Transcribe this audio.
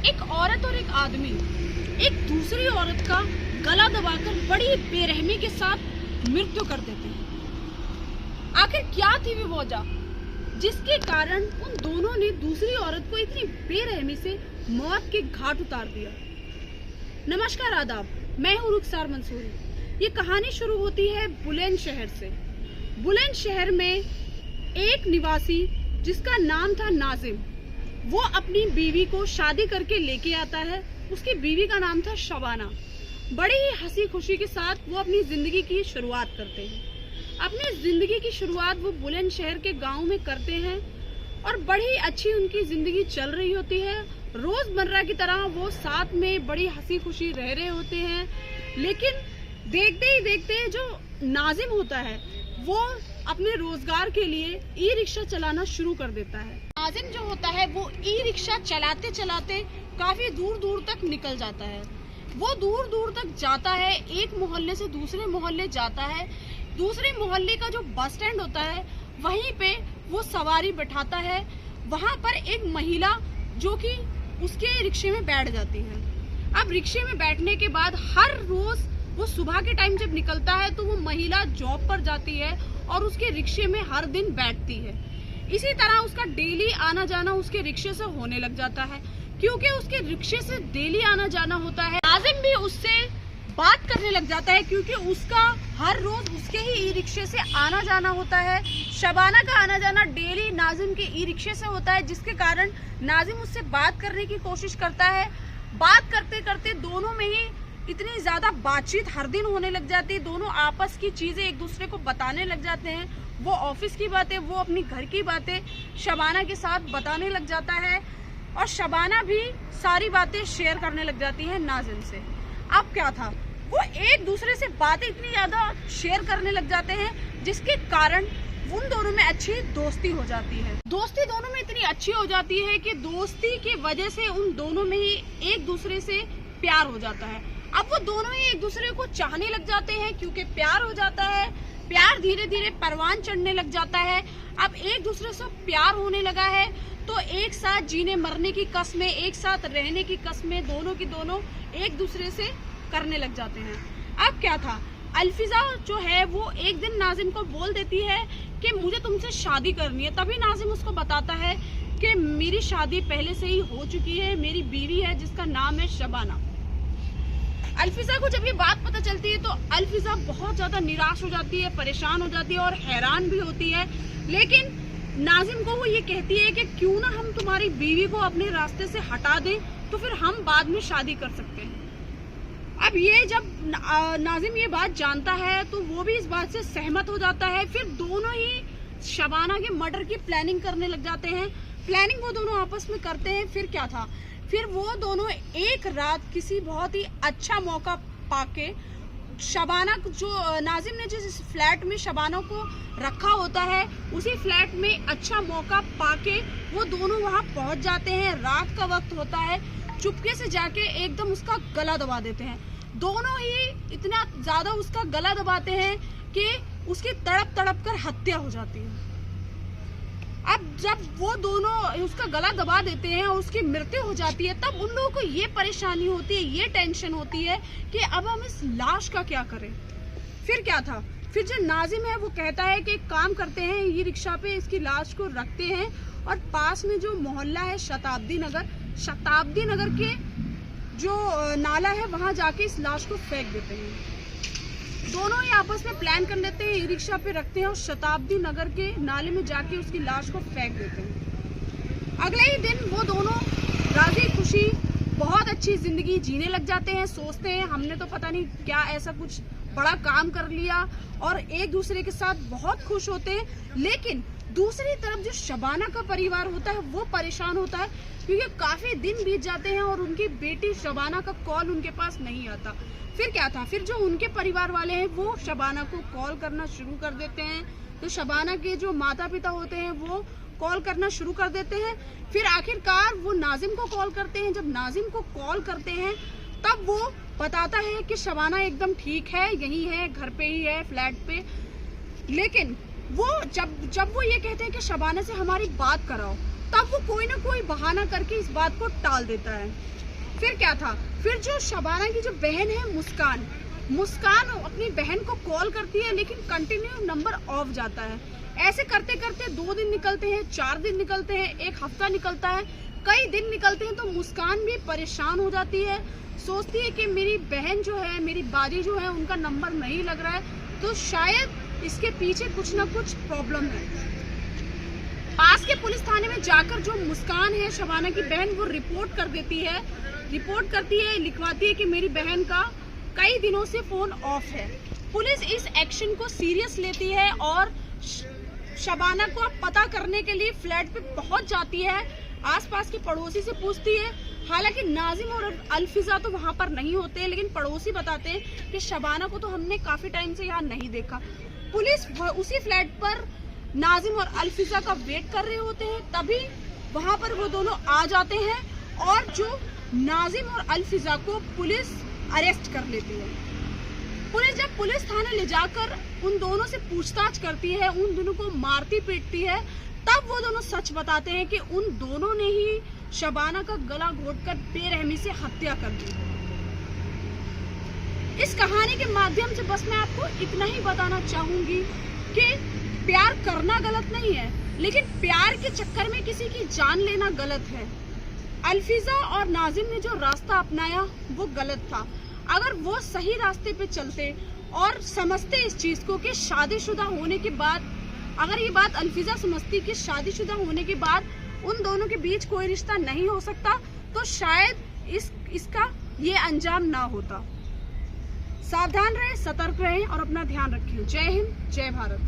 एक औरत और एक आदमी एक दूसरी औरत का गला दबाकर बड़ी बेरहमी के साथ मृत्यु कर देते हैं। आखिर क्या थी वो वजह जिसके कारण उन दोनों ने दूसरी औरत को इतनी बेरहमी से मौत के घाट उतार दिया। नमस्कार, आदाब, मैं हूँ रुखसार मंसूरी। ये कहानी शुरू होती है बुलंदशहर से। बुलंदशहर में एक निवासी जिसका नाम था नाजिम, वो अपनी बीवी को शादी करके लेके आता है। उसकी बीवी का नाम था शबाना। बड़ी ही हंसी खुशी के साथ वो अपनी जिंदगी की शुरुआत करते हैं। अपनी जिंदगी की शुरुआत वो बुलंदशहर के गांव में करते हैं और बड़ी अच्छी उनकी जिंदगी चल रही होती है। रोजमर्रा की तरह वो साथ में बड़ी हंसी खुशी रह रहे होते हैं। लेकिन देखते ही देखते जो नाजिम होता है वो अपने रोजगार के लिए ई रिक्शा चलाना शुरू कर देता है। नाजिम जो होता है वो ई रिक्शा चलाते चलाते काफी दूर दूर तक निकल जाता है। वो दूर दूर तक जाता है, एक मोहल्ले से दूसरे मोहल्ले जाता है। दूसरे मोहल्ले का जो बस स्टैंड होता है वहीं पे वो सवारी बैठाता है। वहां पर एक महिला जो कि उसके रिक्शे में बैठ जाती है। अब रिक्शे में बैठने के बाद हर रोज वो सुबह के टाइम जब निकलता है तो वो महिला जॉब पर जाती है और उसके रिक्शे में हर दिन बैठती है। इसी तरह उसका डेली आना जाना उसके रिक्शे से होने लग जाता है। क्योंकि उसके रिक्शे से डेली आना जाना होता है, नाजिम भी उससे बात करने लग जाता है क्योंकि उसका हर रोज उसके ही ई रिक्शे से आना जाना होता है। शबाना का आना जाना डेली नाजिम के ई रिक्शे से होता है, जिसके कारण नाजिम उससे बात करने की कोशिश करता है। बात करते करते दोनों में ही इतनी ज्यादा बातचीत हर दिन होने लग जाती है। दोनों आपस की चीजें एक दूसरे को बताने लग जाते हैं। वो ऑफिस की बातें, वो अपनी घर की बातें शबाना के साथ बताने लग जाता है और शबाना भी सारी बातें शेयर करने लग जाती है नाजिम से। अब क्या था, वो एक दूसरे से बातें इतनी ज्यादा शेयर करने लग जाते हैं जिसके कारण उन दोनों में अच्छी दोस्ती हो जाती है। दोस्ती दोनों में इतनी अच्छी हो जाती है कि दोस्ती की वजह से उन दोनों में ही एक दूसरे से प्यार हो जाता है। अब वो दोनों ही एक दूसरे को चाहने लग जाते हैं क्योंकि प्यार हो जाता है। प्यार धीरे धीरे परवान चढ़ने लग जाता है। अब एक दूसरे से प्यार होने लगा है तो एक साथ जीने मरने की कसमें, एक साथ रहने की कसमें दोनों की दोनों एक दूसरे से करने लग जाते हैं। अब क्या था, अल्फिजा जो है वो एक दिन नाजिम को बोल देती है कि मुझे तुमसे शादी करनी है। तभी नाजिम उसको बताता है कि मेरी शादी पहले से ही हो चुकी है, मेरी बीवी है जिसका नाम है शबाना। अल्फिजा को जब ये बात पता चलती है तो अल्फिजा बहुत ज्यादा निराश हो जाती है, परेशान हो जाती है और हैरान भी होती है। लेकिन नाजिम को वो ये कहती है कि क्यों ना हम तुम्हारी बीवी को अपने रास्ते से हटा दें, तो फिर हम बाद में शादी कर सकते हैं। अब ये जब नाजिम ये बात जानता है तो वो भी इस बात से सहमत हो जाता है। फिर दोनों ही शबाना के मर्डर की प्लानिंग करने लग जाते हैं। प्लानिंग वो दोनों आपस में करते हैं। फिर क्या था, फिर वो दोनों एक रात किसी बहुत ही अच्छा मौका पाके शबाना जो नाजिम ने जिस फ्लैट में शबाना को रखा होता है उसी फ्लैट में अच्छा मौका पाके वो दोनों वहां पहुंच जाते हैं। रात का वक्त होता है, चुपके से जाके एकदम उसका गला दबा देते हैं। दोनों ही इतना ज्यादा उसका गला दबाते हैं कि उसकी तड़प तड़प कर हत्या हो जाती है। अब जब वो दोनों उसका गला दबा देते हैं और उसकी मृत्यु हो जाती है तब उन लोगों को ये परेशानी होती है, ये टेंशन होती है कि अब हम इस लाश का क्या करें। फिर क्या था, फिर जो नाजिम है वो कहता है कि एक काम करते हैं, ये रिक्शा पे इसकी लाश को रखते हैं और पास में जो मोहल्ला है शताब्दी नगर के जो नाला है वहां जाके इस लाश को फेंक देते हैं। दोनों ही आपस में प्लान कर लेते हैं, ई रिक्शा पे रखते हैं और शताब्दी नगर के नाले में जाके उसकी लाश को फेंक देते हैं। अगले ही दिन वो दोनों राजी खुशी बहुत अच्छी जिंदगी जीने लग जाते हैं। सोचते हैं हमने तो पता नहीं क्या ऐसा कुछ बड़ा काम कर लिया और एक दूसरे के साथ बहुत खुश होते हैं। लेकिन दूसरी तरफ जो शबाना का परिवार होता है वो परेशान होता है क्योंकि काफी दिन बीत जाते हैं और उनकी बेटी शबाना का कॉल उनके पास नहीं आता। फिर क्या था, फिर जो उनके परिवार वाले हैं वो शबाना को कॉल करना शुरू कर देते हैं। तो शबाना के जो माता पिता होते हैं वो कॉल करना शुरू कर देते हैं। फिर आखिरकार वो नाजिम को कॉल करते हैं। जब नाजिम को कॉल करते हैं तब वो बताता है कि शबाना एकदम ठीक है, यही है, घर पे ही है, फ्लैट पे। लेकिन वो जब वो ये कहते हैं कि शबाना से हमारी बात कराओ तब वो कोई ना कोई बहाना करके इस बात को टाल देता है। फिर क्या था, फिर जो शबाना की जो बहन है मुस्कान अपनी बहन को कॉल करती है, लेकिन कंटिन्यू नंबर ऑफ जाता है। ऐसे करते करते 2 दिन निकलते हैं, 4 दिन निकलते हैं, 1 हफ्ता निकलता है, कई दिन निकलते हैं। तो मुस्कान भी परेशान हो जाती है, सोचती है कि मेरी बहन जो है, मेरी बाजी जो है, उनका नंबर नहीं लग रहा है, तो शायद इसके पीछे कुछ ना कुछ प्रॉब्लम है। पास के पुलिस थाने में जाकर जो मुस्कान है, शबाना की बहन, वो रिपोर्ट करती है, लिखवाती है कि मेरी बहन का कई दिनों से फोन ऑफ है। पुलिस इस एक्शन को सीरियस लेती है और शबाना को पता करने के लिए फ्लैट पे पहुंच जाती है, आसपास के पड़ोसी से पूछती है। हालांकि नाजिम और अल्फिजा तो वहां पर नहीं होते, लेकिन पड़ोसी बताते हैं कि शबाना को तो हमने काफी टाइम से यहाँ नहीं देखा। पुलिस उसी फ्लैट पर नाजिम और अल्फिजा का वेट कर रहे होते हैं, तभी वहां पर वो दोनों आ जाते हैं और जो नाजिम और अल्फिजा को पुलिस अरेस्ट कर लेती है। पुलिस जब पुलिस थाने ले जाकर उन दोनों से पूछताछ करती है, उन दोनों को मारती पीटती है, तब वो दोनों सच बताते हैं कि उन दोनों ने ही शबाना का गला घोंटकर बेरहमी से हत्या कर दी। इस कहानी के माध्यम से बस मैं आपको इतना ही बताना चाहूंगी कि प्यार करना गलत नहीं है, लेकिन प्यार के चक्कर में किसी की जान लेना गलत है। अल्फिजा और नाजिम ने जो रास्ता अपनाया वो गलत था। अगर वो सही रास्ते पे चलते और समझते इस चीज को कि शादीशुदा होने के बाद, अगर ये बात अल्फिजा समझती कि शादीशुदा होने के बाद उन दोनों के बीच कोई रिश्ता नहीं हो सकता, तो शायद इसका ये अंजाम ना होता। सावधान रहें, सतर्क रहें और अपना ध्यान रखें। जय हिंद, जय भारत।